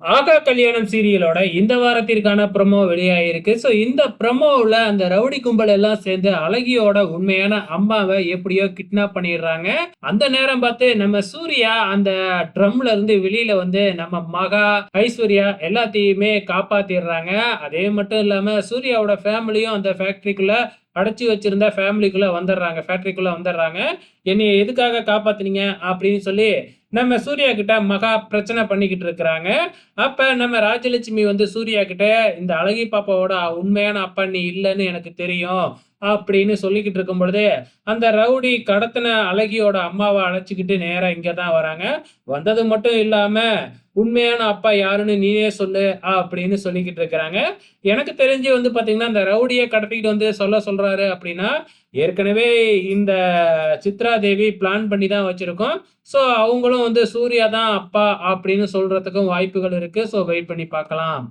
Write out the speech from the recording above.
ஆகா கல்யாணம் சீரியலோட இந்த வாரத்திற்கான ப்ரமோ வெளியாயிருக்கு. ஸோ இந்த ப்ரமோவுல அந்த ரவுடி கும்பல் எல்லாம் சேர்ந்து அழகியோட உண்மையான அம்மாவ எப்படியோ கிட்னாப் பண்ணிடுறாங்க. அந்த நேரம் பார்த்து நம்ம சூர்யா அந்த ட்ரம்ல இருந்து வெளியில வந்து நம்ம மகா, ஐஸ்வர்யா எல்லாத்தையுமே காப்பாத்திடுறாங்க. அதே மட்டும் இல்லாம சூர்யாவோட ஃபேமிலியும் அந்த ஃபேக்டரிக்குள்ள அடைச்சு வச்சிருந்த ஃபேமிலிக்குள்ள வந்துடுறாங்க. ஃபேக்டரிக்குள்ள வந்துடுறாங்க. "என்னைய எதுக்காக காப்பாத்துனீங்க?" அப்படின்னு சொல்லி நம்ம சூர்யா கிட்ட மகா பிரச்சனை பண்ணிக்கிட்டு இருக்கிறாங்க. அப்ப நம்ம ராஜலட்சுமி வந்து சூர்யா கிட்ட, "இந்த அழகி பாப்பாவோட உண்மையான அப்பா நீ இல்லன்னு எனக்கு தெரியும்." அப்படின்னு சொல்லிக்கிட்டு இருக்கும் பொழுது, அந்த ரவுடி கடத்தின அழகியோட அம்மாவ அழைச்சுக்கிட்டு நேரா இங்க தான் வராங்க. வந்தது மட்டும் இல்லாம, "உண்மையான அப்பா யாருன்னு நீயே சொல்லு." அப்படின்னு சொல்லிக்கிட்டு இருக்கிறாங்க. எனக்கு தெரிஞ்சு வந்து பார்த்தீங்கன்னா, அந்த ரவுடிய கடத்திக்கிட்டு வந்து சொல்றாரு அப்படின்னா, ஏற்கனவே இந்த சித்ரா தேவி பிளான் பண்ணி தான் வச்சிருக்கோம். ஸோ, அவங்களும் வந்து சூர்யா தான் அப்பா அப்படின்னு சொல்றதுக்கும் வாய்ப்புகள் இருக்கு. ஸோ, வெயிட் பண்ணி பார்க்கலாம்.